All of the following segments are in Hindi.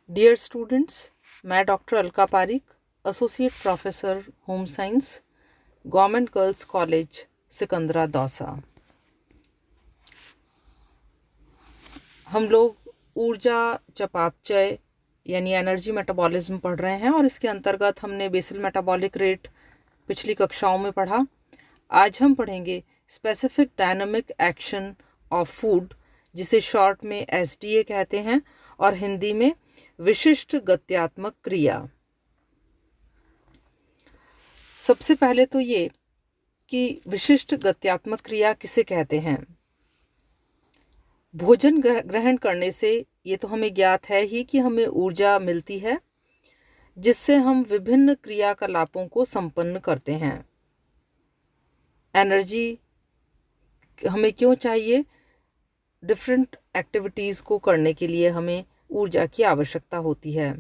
डियर स्टूडेंट्स, मैं doctor Alka Parik, associate professor home science, government girls college Sikandra Dausa. हम लोग ऊर्जा चयापचय यानी एनर्जी मेटाबॉलिज्म पढ़ रहे हैं और इसके अंतर्गत हमने बेसल मेटाबॉलिक रेट पिछली कक्षाओं में पढ़ा। आज हम पढ़ेंगे specific dynamic action of food, जिसे शॉर्ट में एसडीए कहते हैं और हिंदी में विशिष्ट गत्यात्मक क्रिया। सबसे पहले तो ये कि विशिष्ट गत्यात्मक क्रिया किसे कहते हैं। भोजन ग्रहण करने से ये तो हमें ज्ञात है ही कि हमें ऊर्जा मिलती है, जिससे हम विभिन्न क्रियाकलापों को संपन्न करते हैं। एनर्जी हमें क्यों चाहिए? डिफरेंट एक्टिविटीज़ को करने के लिए हमें ऊर्जा की आवश्यकता होती है।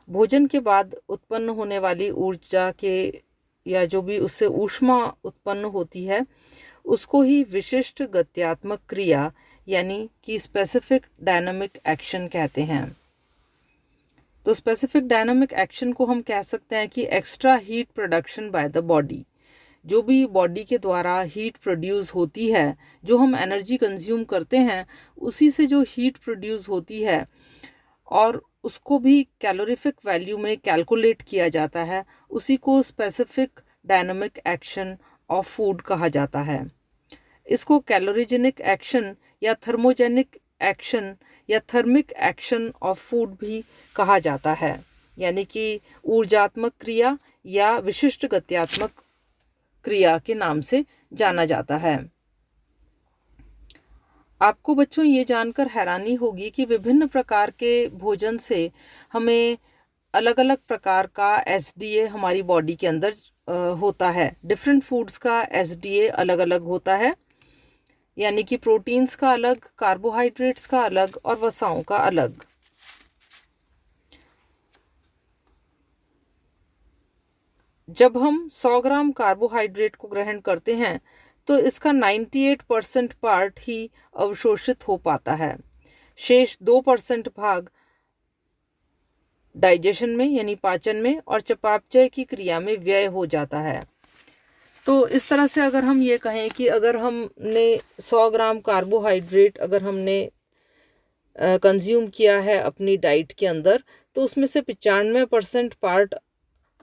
भोजन के बाद उत्पन्न होने वाली ऊर्जा के या जो भी उससे ऊष्मा उत्पन्न होती है, उसको ही विशिष्ट गत्यात्मक क्रिया यानी कि स्पेसिफिक डायनामिक एक्शन कहते हैं। तो स्पेसिफिक डायनामिक एक्शन को हम कह सकते हैं कि extra heat production by the body. जो भी बॉडी के द्वारा हीट प्रोड्यूस होती है, जो हम एनर्जी कंज्यूम करते हैं, उसी से जो हीट प्रोड्यूस होती है और उसको भी कैलोरीफिक वैल्यू में कैलकुलेट किया जाता है, उसी को specific dynamic action of food कहा जाता है। इसको कैलोरीजेनिक एक्शन या थर्मोजेनिक एक्शन या थर्मिक एक्शन ऑफ फूड भी कहा जाता है, यानी कि ऊर्जात्मक क्रिया या विशिष्ट गत्यात्मक क्रिया के नाम से जाना जाता है। आपको बच्चों ये जानकर हैरानी होगी कि विभिन्न प्रकार के भोजन से हमें अलग अलग प्रकार का एसडीए हमारी बॉडी के अंदर होता है। डिफरेंट फूड्स का एसडीए अलग अलग होता है, यानी कि प्रोटीन्स का अलग, कार्बोहाइड्रेट्स का अलग और वसाओं का अलग। जब हम 100 ग्राम कार्बोहाइड्रेट को ग्रहण करते हैं तो इसका 98% पार्ट ही अवशोषित हो पाता है। शेष 2% भाग डाइजेशन में यानी पाचन में और चयापचय की क्रिया में व्यय हो जाता है। तो इस तरह से अगर हम ये कहें कि अगर हमने 100 ग्राम कार्बोहाइड्रेट अगर हमने कंज्यूम किया है अपनी डाइट के अंदर, तो उसमें से 95% पार्ट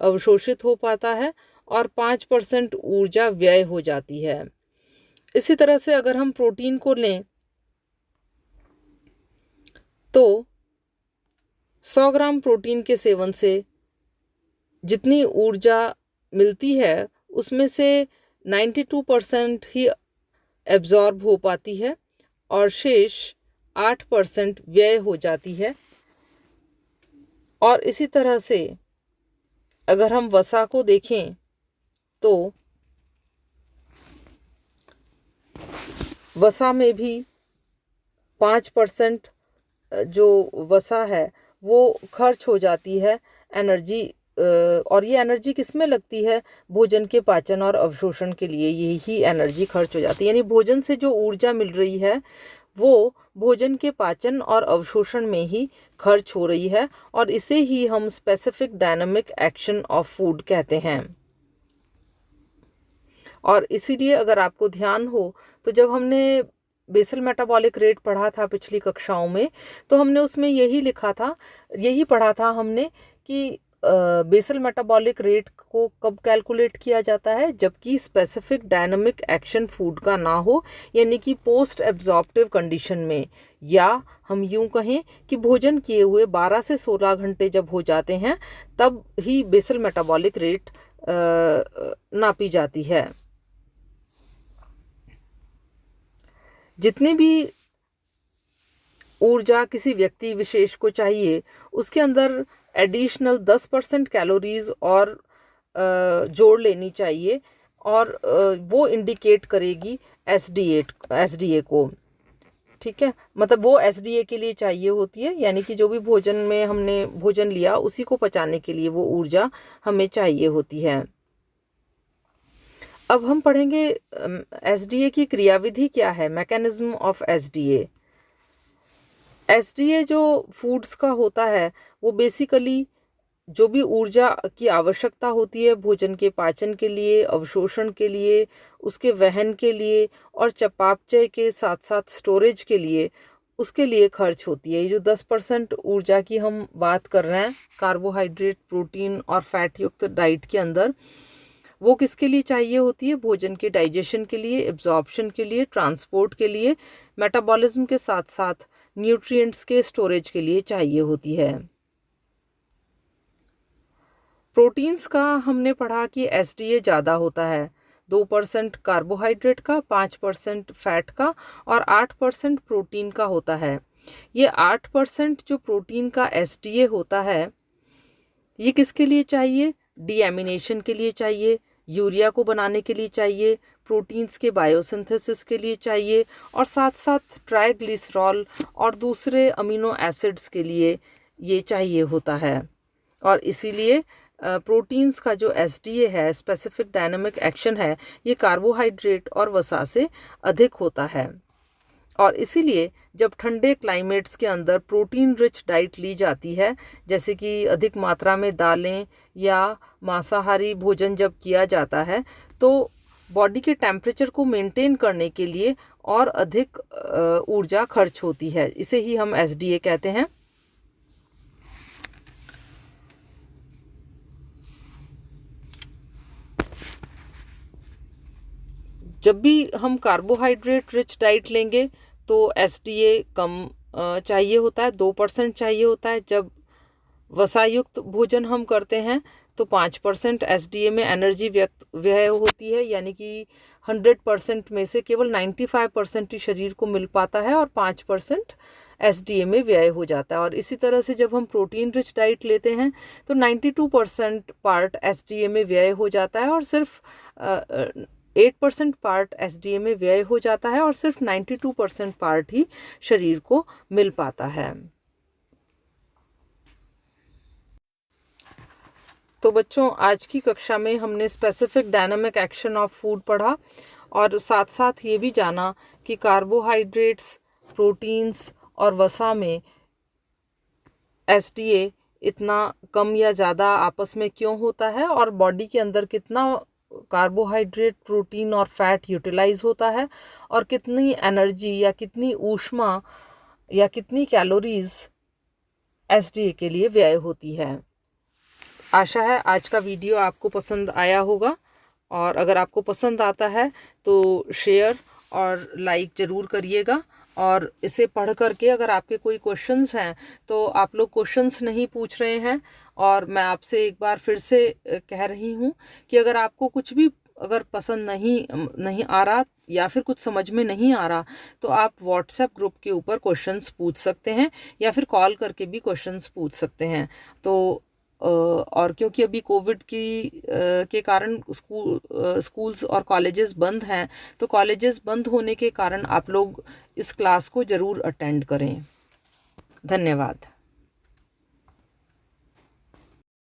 अवशोषित हो पाता है और 5% ऊर्जा व्यय हो जाती है। इसी तरह से अगर हम प्रोटीन को लें तो 100 ग्राम प्रोटीन के सेवन से जितनी ऊर्जा मिलती है उसमें से 92% ही एब्जॉर्ब हो पाती है और शेष 8% व्यय हो जाती है। और इसी तरह से अगर हम वसा को देखें तो वसा में भी 5% जो वसा है वो खर्च हो जाती है एनर्जी। और ये एनर्जी किस में लगती है? भोजन के पाचन और अवशोषण के लिए यही एनर्जी खर्च हो जाती है। यानी भोजन से जो ऊर्जा मिल रही है वो भोजन के पाचन और अवशोषण में ही खर्च हो रही है और इसे ही हम specific dynamic action of food कहते हैं। और इसीलिए अगर आपको ध्यान हो तो जब हमने बेसल मेटाबॉलिक रेट पढ़ा था पिछली कक्षाओं में, तो हमने उसमें यही पढ़ा था हमने कि बेसल मेटाबॉलिक रेट को कब कैलकुलेट किया जाता है, जबकि स्पेसिफिक डायनामिक एक्शन फूड का ना हो, यानी कि पोस्ट एब्जॉर्प्टिव कंडीशन में, या हम यूं कहें कि भोजन किए हुए 12 से 16 घंटे जब हो जाते हैं तब ही बेसल मेटाबॉलिक रेट नापी जाती है। जितनी भी ऊर्जा किसी व्यक्ति विशेष को चाहिए उसके अंदर एडिशनल 10% कैलोरीज और जोड़ लेनी चाहिए और वो इंडिकेट करेगी एसडीए को। ठीक है, मतलब वो एसडीए के लिए चाहिए होती है, यानी कि जो भी भोजन में हमने भोजन लिया उसी को पचाने के लिए वो ऊर्जा हमें चाहिए होती है। अब हम पढ़ेंगे एसडीए की क्रियाविधि क्या है, मैकेनिज्म ऑफ एसडीए। एसडीए जो फूड्स का होता है वो बेसिकली जो भी ऊर्जा की आवश्यकता होती है भोजन के पाचन के लिए, अवशोषण के लिए, उसके वहन के लिए और चयापचय के साथ साथ स्टोरेज के लिए, उसके लिए खर्च होती है। ये जो 10% ऊर्जा की हम बात कर रहे हैं कार्बोहाइड्रेट, प्रोटीन और फैट युक्त डाइट के अंदर, वो किसके लिए चाहिए होती है? भोजन के डाइजेशन के लिए, एब्जॉर्प्शन के लिए, ट्रांसपोर्ट के लिए, मेटाबॉलिज्म के साथ साथ न्यूट्रिएंट्स के स्टोरेज के लिए चाहिए होती है। प्रोटीन्स का हमने पढ़ा कि एसडीए ज़्यादा होता है, 2% कार्बोहाइड्रेट का, 5% फैट का और 8% प्रोटीन का होता है। ये 8% जो प्रोटीन का एसडीए होता है ये किसके लिए चाहिए? डीएमिनेशन के लिए चाहिए, यूरिया को बनाने के लिए चाहिए, प्रोटीन्स के बायोसिंथेसिस के लिए चाहिए और साथ साथ ट्राइग्लिसरॉल और दूसरे अमीनो एसिड्स के लिए ये चाहिए होता है। और इसीलिए प्रोटीन्स का जो एसडीए है, स्पेसिफिक डायनामिक एक्शन है, ये कार्बोहाइड्रेट और वसा से अधिक होता है। और इसीलिए जब ठंडे क्लाइमेट्स के अंदर प्रोटीन रिच डाइट ली जाती है, जैसे कि अधिक मात्रा में दालें या मांसाहारी भोजन जब किया जाता है, तो बॉडी के टेम्परेचर को मेंटेन करने के लिए और अधिक ऊर्जा खर्च होती है। इसे ही हम एसडीए कहते हैं। जब भी हम कार्बोहाइड्रेट रिच डाइट लेंगे तो एसडीए कम चाहिए होता है, 2% चाहिए होता है। जब वसायुक्त भोजन हम करते हैं तो 5% एसडीए में एनर्जी व्यय होती है, यानी कि 100% में से केवल 95% ही शरीर को मिल पाता है और 5% एसडीए में व्यय हो जाता है। और इसी तरह से जब हम प्रोटीन रिच डाइट लेते हैं तो 92% पार्ट एसडीए में व्यय हो जाता है और सिर्फ 8% पार्ट एसडीए में व्यय हो जाता है और सिर्फ 92% पार्ट ही शरीर को मिल पाता है। तो बच्चों, आज की कक्षा में हमने specific dynamic action of food पढ़ा और साथ साथ ये भी जाना कि कार्बोहाइड्रेट्स, प्रोटीन्स और वसा में एसडीए इतना कम या ज़्यादा आपस में क्यों होता है और बॉडी के अंदर कितना कार्बोहाइड्रेट, प्रोटीन और फैट यूटिलाइज होता है और कितनी एनर्जी या कितनी ऊष्मा या कितनी कैलोरीज एसडीए के लिए व्यय होती है। आशा है आज का वीडियो आपको पसंद आया होगा और अगर आपको पसंद आता है तो शेयर और लाइक ज़रूर करिएगा। और इसे पढ़ करके अगर आपके कोई क्वेश्चंस हैं तो आप लोग क्वेश्चंस नहीं पूछ रहे हैं, और मैं आपसे एक बार फिर से कह रही हूँ कि अगर आपको कुछ भी अगर पसंद नहीं आ रहा या फिर कुछ समझ में नहीं आ रहा तो आप व्हाट्सएप ग्रुप के ऊपर क्वेश्चंस पूछ सकते हैं या फिर कॉल करके भी क्वेश्चंस पूछ सकते हैं। तो और क्योंकि अभी कोविड के कारण स्कूल्स और कॉलेजेस बंद हैं, तो कॉलेजेस बंद होने के कारण आप लोग इस क्लास को ज़रूर अटेंड करें। धन्यवाद।